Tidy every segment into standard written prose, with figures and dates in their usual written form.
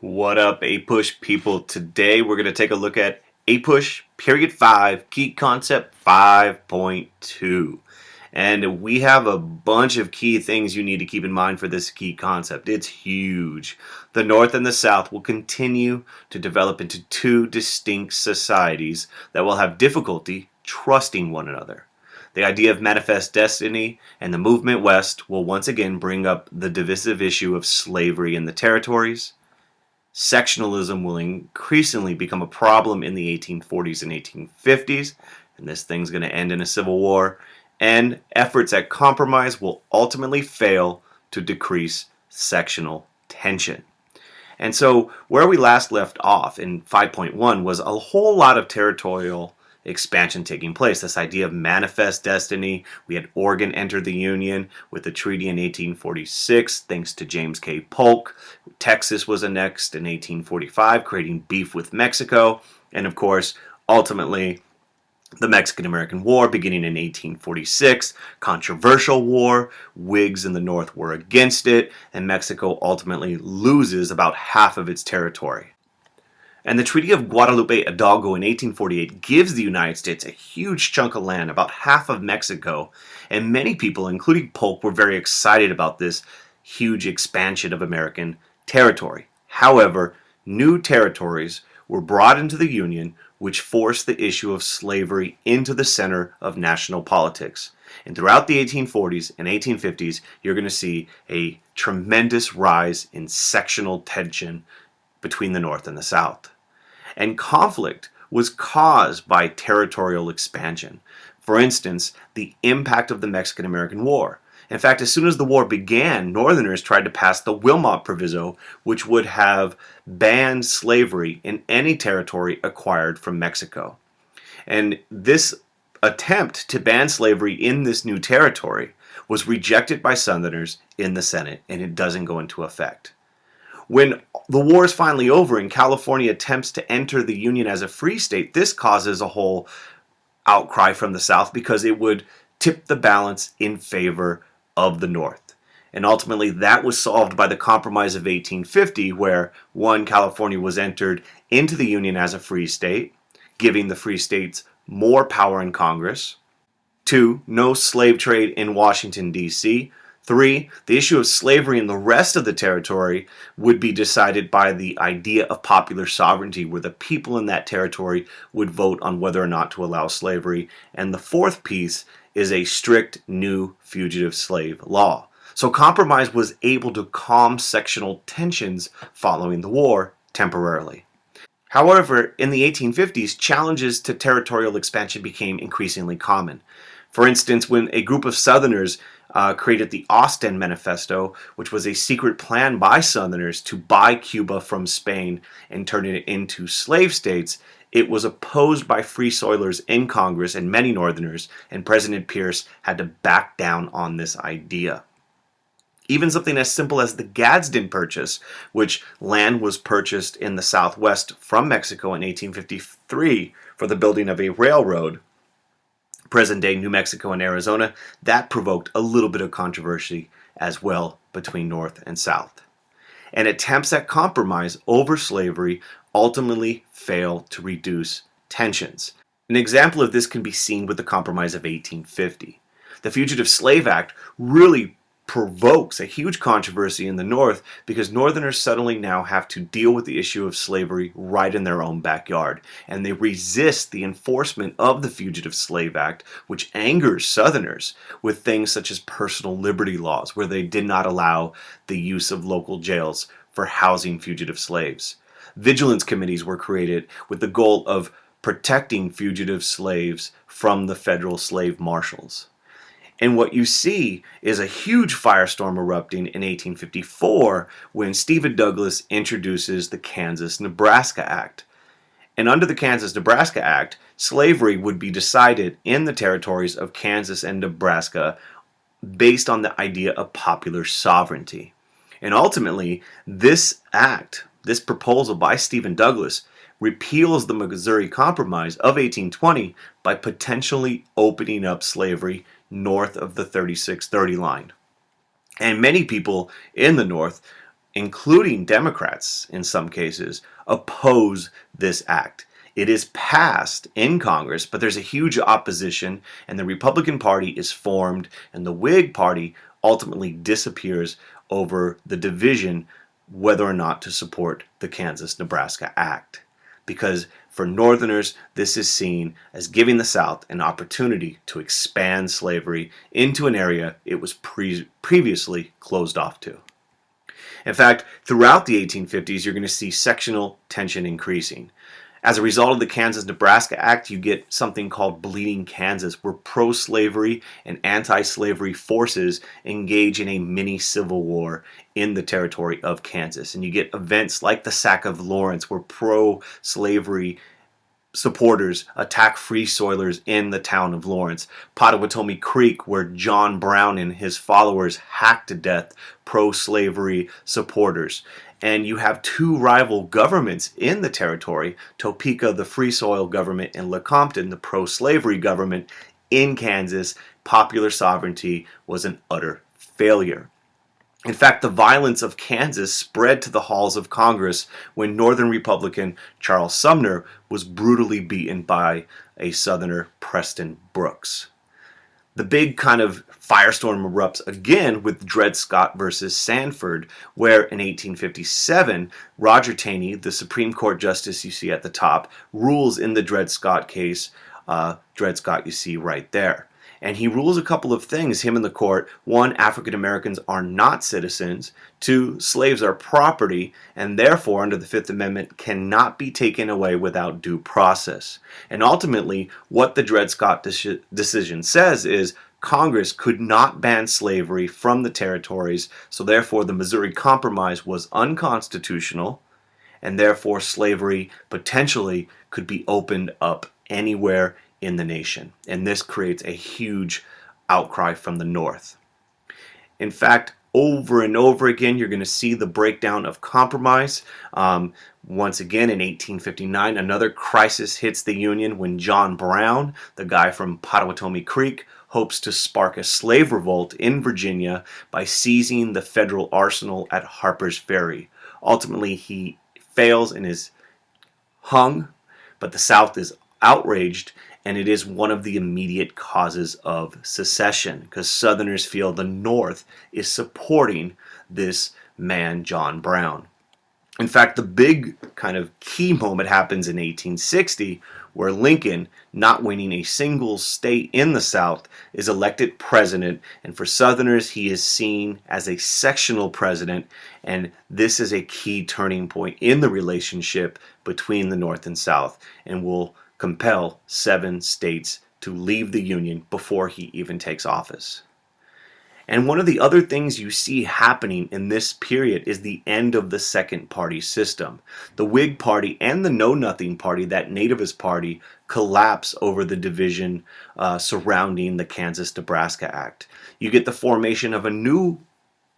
What up, APUSH people? Today we're going to take a look at APUSH Period 5 Key Concept 5.2. And we have a bunch of key things you need to keep in mind for this key concept. It's huge. The North and the South will continue to develop into two distinct societies that will have difficulty trusting one another. The idea of manifest destiny and the movement west will once again bring up the divisive issue of slavery in the territories. Sectionalism will increasingly become a problem in the 1840s and 1850s, and this thing's going to end in a civil war, and efforts at compromise will ultimately fail to decrease sectional tension. And so where we last left off in 5.1 was a whole lot of territorial expansion taking place. This idea of manifest destiny. We had Oregon enter the Union with the treaty in 1846, thanks to James K. Polk. Texas was annexed in 1845, creating beef with Mexico. And of course, ultimately, the Mexican-American War beginning in 1846, controversial war. Whigs in the North were against it, and Mexico ultimately loses about half of its territory. And the Treaty of Guadalupe Hidalgo in 1848 gives the United States a huge chunk of land, about half of Mexico, and many people, including Polk, were very excited about this huge expansion of American territory. However, new territories were brought into the Union, which forced the issue of slavery into the center of national politics. And throughout the 1840s and 1850s, you're going to see a tremendous rise in sectional tension between the North and the South. And conflict was caused by territorial expansion. For instance, the impact of the Mexican-American War. In fact, as soon as the war began, Northerners tried to pass the Wilmot Proviso, which would have banned slavery in any territory acquired from Mexico. And this attempt to ban slavery in this new territory was rejected by Southerners in the Senate, and it doesn't go into effect. When the war is finally over and California attempts to enter the Union as a free state, this causes a whole outcry from the South because it would tip the balance in favor of the North. And ultimately that was solved by the Compromise of 1850, where one, California was entered into the Union as a free state, giving the free states more power in Congress. Two, no slave trade in Washington, D.C. Three, the issue of slavery in the rest of the territory would be decided by the idea of popular sovereignty, where the people in that territory would vote on whether or not to allow slavery. And the fourth piece is a strict new fugitive slave law. So compromise was able to calm sectional tensions following the war temporarily. However, in the 1850s, challenges to territorial expansion became increasingly common. For instance, when a group of Southerners created the Ostend Manifesto, which was a secret plan by Southerners to buy Cuba from Spain and turn it into slave states, it was opposed by Free Soilers in Congress and many Northerners, and President Pierce had to back down on this idea. Even something as simple as the Gadsden Purchase, which land was purchased in the Southwest from Mexico in 1853 for the building of a railroad, present-day New Mexico and Arizona, that provoked a little bit of controversy as well between North and South. And attempts at compromise over slavery ultimately failed to reduce tensions. An example of this can be seen with the Compromise of 1850. The Fugitive Slave Act really provokes a huge controversy in the North because Northerners suddenly now have to deal with the issue of slavery right in their own backyard, and they resist the enforcement of the Fugitive Slave Act, which angers Southerners with things such as personal liberty laws, where they did not allow the use of local jails for housing fugitive slaves. Vigilance committees were created with the goal of protecting fugitive slaves from the federal slave marshals. And what you see is a huge firestorm erupting in 1854 when Stephen Douglas introduces the Kansas-Nebraska Act. And under the Kansas-Nebraska Act, slavery would be decided in the territories of Kansas and Nebraska based on the idea of popular sovereignty. And ultimately, this act, this proposal by Stephen Douglas, repeals the Missouri Compromise of 1820 by potentially opening up slavery north of the 3630 line. And many people in the North including Democrats in some cases, oppose this act. It is passed in Congress, but there's a huge opposition, and the Republican Party is formed, and the Whig Party ultimately disappears over the division whether or not to support the Kansas-Nebraska Act. Because for Northerners, this is seen as giving the South an opportunity to expand slavery into an area it was previously closed off to. In fact, throughout the 1850s, you're going to see sectional tension increasing. As a result of the Kansas-Nebraska Act, you get something called Bleeding Kansas, where pro-slavery and anti-slavery forces engage in a mini-civil war in the territory of Kansas. And you get events like the sack of Lawrence, where pro-slavery supporters attack free soilers in the town of Lawrence. Pottawatomie Creek, where John Brown and his followers hacked to death pro-slavery supporters. And you have two rival governments in the territory, Topeka, the Free Soil government, and Lecompton, the pro-slavery government in Kansas. Popular sovereignty was an utter failure. In fact, the violence of Kansas spread to the halls of Congress when Northern Republican Charles Sumner was brutally beaten by a Southerner, Preston Brooks. The big kind of firestorm erupts again with Dred Scott versus Sanford, where in 1857, Roger Taney, the Supreme Court Justice you see at the top, rules in the Dred Scott case. Dred Scott you see right there. And he rules a couple of things, him and the court. One, African Americans are not citizens. Two, slaves are property, and therefore, under the Fifth Amendment, cannot be taken away without due process. And ultimately, what the Dred Scott decision says is Congress could not ban slavery from the territories, so therefore the Missouri Compromise was unconstitutional, and therefore slavery potentially could be opened up anywhere in the nation. And this creates a huge outcry from the North. In fact, over and over again, you're going to see the breakdown of compromise. Once again, in 1859, another crisis hits the Union when John Brown, the guy from Pottawatomie Creek, hopes to spark a slave revolt in Virginia by seizing the federal arsenal at Harper's Ferry. Ultimately, he fails and is hung, but the South is outraged, and it is one of the immediate causes of secession because Southerners feel the North is supporting this man, John Brown. In fact, the big kind of key moment happens in 1860 where Lincoln, not winning a single state in the South, is elected president, and for Southerners he is seen as a sectional president, and this is a key turning point in the relationship between the North and South and will compel 7 states to leave the Union before he even takes office. And one of the other things you see happening in this period is the end of the second party system. The Whig Party and the Know Nothing Party, that nativist party, collapse over the division surrounding the Kansas-Nebraska Act. You get the formation of a new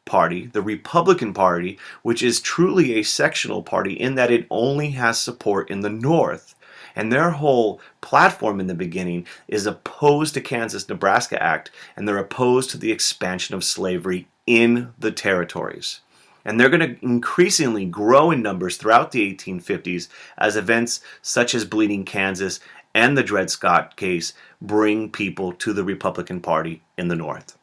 party, the Republican Party, which is truly a sectional party in that it only has support in the North. And their whole platform in the beginning is opposed to Kansas-Nebraska Act, and they're opposed to the expansion of slavery in the territories. And they're going to increasingly grow in numbers throughout the 1850s as events such as Bleeding Kansas and the Dred Scott case bring people to the Republican Party in the North.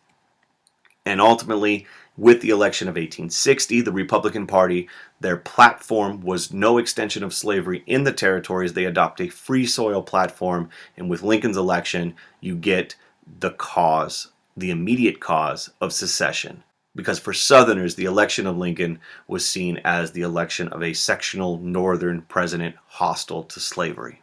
And ultimately, with the election of 1860, the Republican Party, their platform was no extension of slavery in the territories. They adopt a free soil platform, and with Lincoln's election, you get the cause, the immediate cause of secession. Because for Southerners, the election of Lincoln was seen as the election of a sectional Northern president hostile to slavery.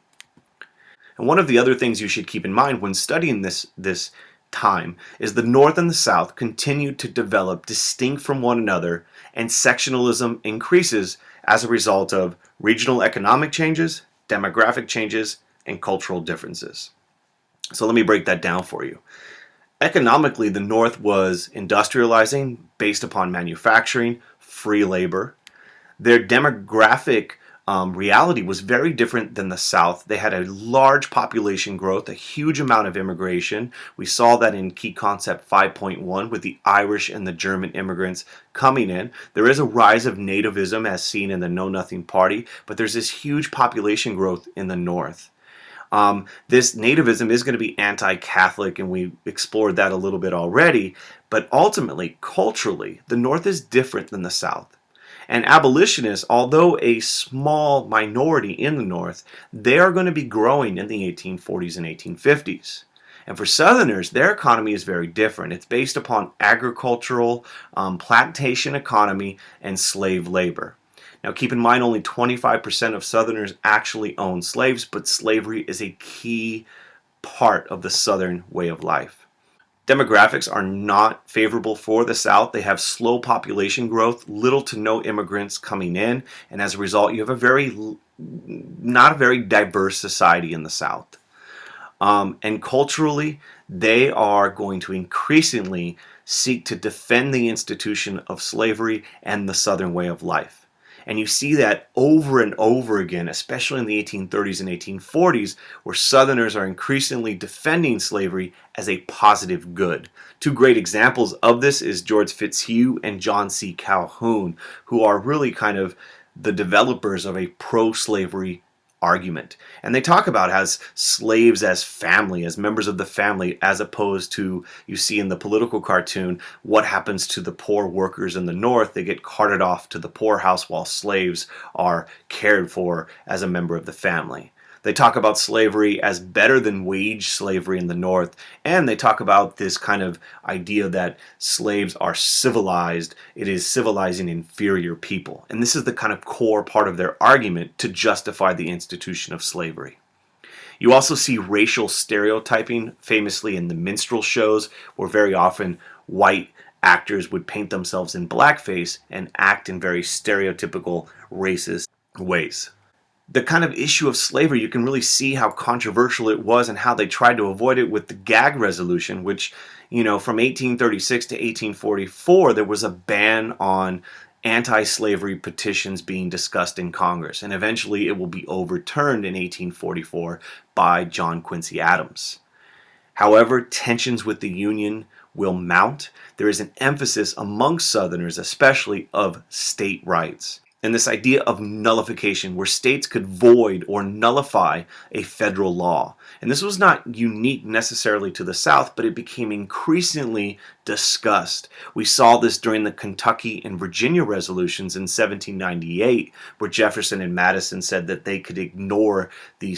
And one of the other things you should keep in mind when studying this time is the North and the South continued to develop distinct from one another, and sectionalism increases as a result of regional economic changes, demographic changes, and cultural differences. So let me break that down for you. Economically, the North was industrializing based upon manufacturing, free labor. Their demographic reality was very different than the South. They had a large population growth, a huge amount of immigration. We saw that in Key Concept 5.1 with the Irish and the German immigrants coming in. There is a rise of nativism as seen in the Know Nothing Party, but there's this huge population growth in the North. This nativism is going to be anti-Catholic, and we explored that a little bit already, but ultimately, culturally, the North is different than the South. And abolitionists, although a small minority in the North, they are going to be growing in the 1840s and 1850s. And for Southerners, their economy is very different. It's based upon agricultural, plantation economy, and slave labor. Now, keep in mind, only 25% of Southerners actually own slaves, but slavery is a key part of the Southern way of life. Demographics are not favorable for the South. They have slow population growth, little to no immigrants coming in, and as a result, you have not a very diverse society in the South. And culturally, they are going to increasingly seek to defend the institution of slavery and the Southern way of life. And you see that over and over again, especially in the 1830s and 1840s, where Southerners are increasingly defending slavery as a positive good. Two great examples of this is George Fitzhugh and John C. Calhoun, who are really kind of the developers of a pro-slavery argument. And they talk about as slaves as family, as members of the family, as opposed to, you see in the political cartoon, what happens to the poor workers in the North. They get carted off to the poorhouse while slaves are cared for as a member of the family. They talk about slavery as better than wage slavery in the North, and they talk about this kind of idea that slaves are civilized. It is civilizing inferior people. And this is the kind of core part of their argument to justify the institution of slavery. You also see racial stereotyping, famously in the minstrel shows, where very often white actors would paint themselves in blackface and act in very stereotypical racist ways. The kind of issue of slavery, you can really see how controversial it was and how they tried to avoid it with the gag resolution, which, from 1836 to 1844, there was a ban on anti-slavery petitions being discussed in Congress, and eventually it will be overturned in 1844 by John Quincy Adams. However, tensions with the Union will mount. There is an emphasis among Southerners, especially, of state rights. And this idea of nullification, where states could void or nullify a federal law. And this was not unique necessarily to the South, but it became increasingly discussed. We saw this during the Kentucky and Virginia resolutions in 1798, where Jefferson and Madison said that they could ignore the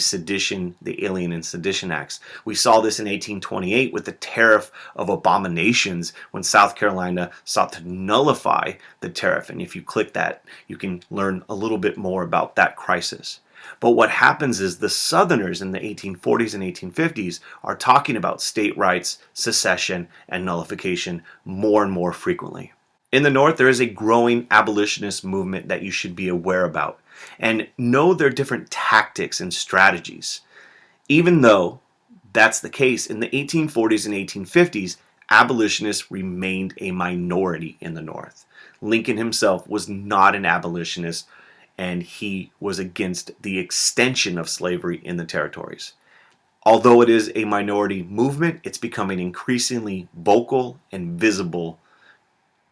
Alien and Sedition Acts. We saw this in 1828 with the Tariff of Abominations, when South Carolina sought to nullify the tariff. And if you click that, you can learn a little bit more about that crisis. But what happens is the Southerners in the 1840s and 1850s are talking about state rights, secession, and nullification more and more frequently. In the North, there is a growing abolitionist movement that you should be aware about and know their different tactics and strategies. Even though that's the case, in the 1840s and 1850s, abolitionists remained a minority in the North. Lincoln himself was not an abolitionist, and he was against the extension of slavery in the territories. Although it is a minority movement, it's becoming increasingly vocal and visible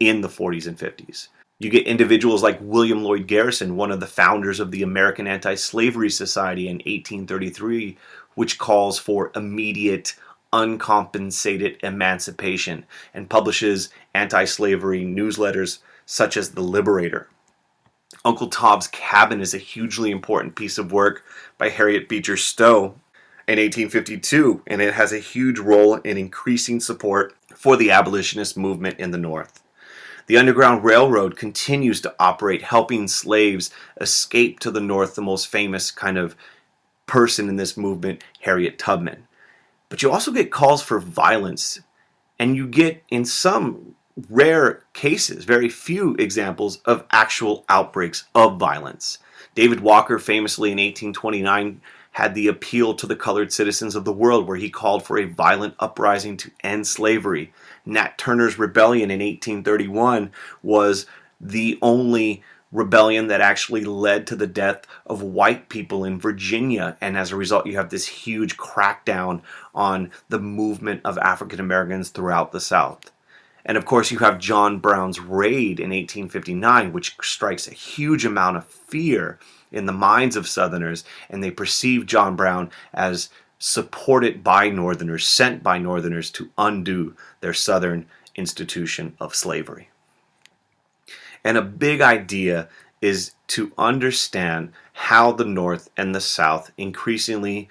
in the 40s and 50s. You get individuals like William Lloyd Garrison, one of the founders of the American Anti-Slavery Society in 1833, which calls for immediate, uncompensated emancipation and publishes anti-slavery newsletters such as The Liberator. Uncle Tom's Cabin is a hugely important piece of work by Harriet Beecher Stowe in 1852, and it has a huge role in increasing support for the abolitionist movement in the North. The Underground Railroad continues to operate, helping slaves escape to the North, the most famous kind of person in this movement, Harriet Tubman. But you also get calls for violence, and you get, in some rare cases, very few examples of actual outbreaks of violence. David Walker famously in 1829 had the Appeal to the Colored Citizens of the World, where he called for a violent uprising to end slavery. Nat Turner's Rebellion in 1831 was the only rebellion that actually led to the death of white people in Virginia. And as a result, you have this huge crackdown on the movement of African Americans throughout the South. And of course, you have John Brown's raid in 1859, which strikes a huge amount of fear in the minds of Southerners, and they perceive John Brown as supported by Northerners, sent by Northerners to undo their Southern institution of slavery. And a big idea is to understand how the North and the South increasingly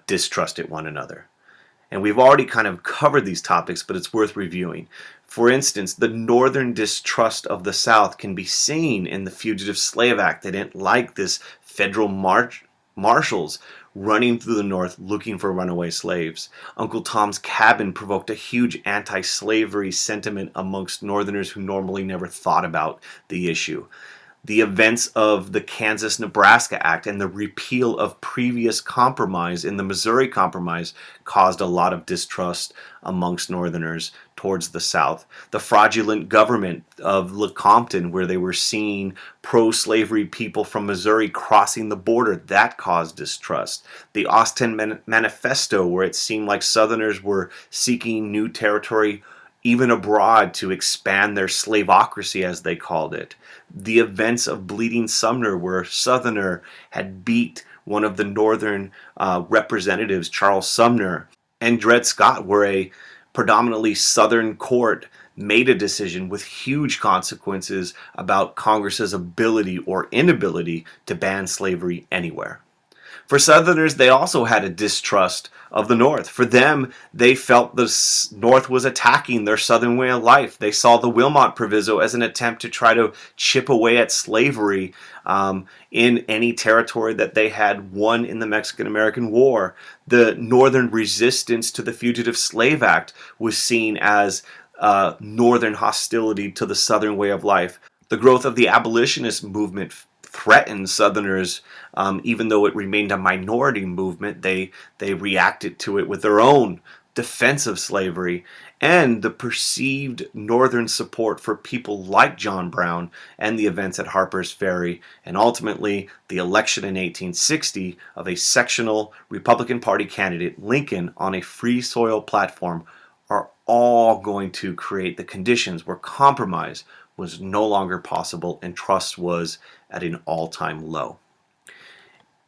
distrusted one another. And we've already kind of covered these topics, but it's worth reviewing. For instance, the Northern distrust of the South can be seen in the Fugitive Slave Act. They didn't like this federal marshals running through the North looking for runaway slaves. Uncle Tom's Cabin provoked a huge anti-slavery sentiment amongst Northerners who normally never thought about the issue. The events of the Kansas-Nebraska Act and the repeal of previous compromise in the Missouri Compromise caused a lot of distrust amongst Northerners towards the South. The fraudulent government of Lecompton, where they were seeing pro-slavery people from Missouri crossing the border, that caused distrust. The Austin Manifesto, where it seemed like Southerners were seeking new territory even abroad to expand their slaveocracy, as they called it. The events of Bleeding Sumner, where Southerner had beat one of the Northern representatives, Charles Sumner, and Dred Scott, where a predominantly Southern court made a decision with huge consequences about Congress's ability or inability to ban slavery anywhere. For Southerners, they also had a distrust of the North. For them, they felt the North was attacking their Southern way of life. They saw the Wilmot Proviso as an attempt to try to chip away at slavery in any territory that they had won in the Mexican-American War. The Northern resistance to the Fugitive Slave Act was seen as Northern hostility to the Southern way of life. The growth of the abolitionist movement threatened Southerners, even though it remained a minority movement. They reacted to it with their own defense of slavery, and the perceived Northern support for people like John Brown and the events at Harper's Ferry, and ultimately the election in 1860 of a sectional Republican Party candidate, Lincoln, on a free soil platform, are all going to create the conditions where compromise was no longer possible and trust was at an all-time low.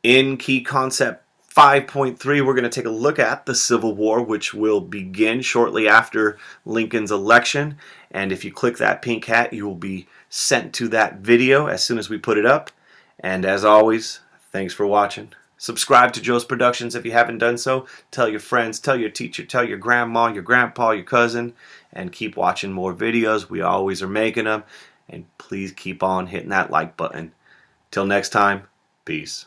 In Key Concept 5.3, we're going to take a look at the Civil War, which will begin shortly after Lincoln's election. And if you click that pink hat, you will be sent to that video as soon as we put it up. And as always, thanks for watching. Subscribe to Joe's Productions if you haven't done so. Tell your friends, tell your teacher, tell your grandma, your grandpa, your cousin, and keep watching more videos. We always are making them. And please keep on hitting that like button. Till next time, peace.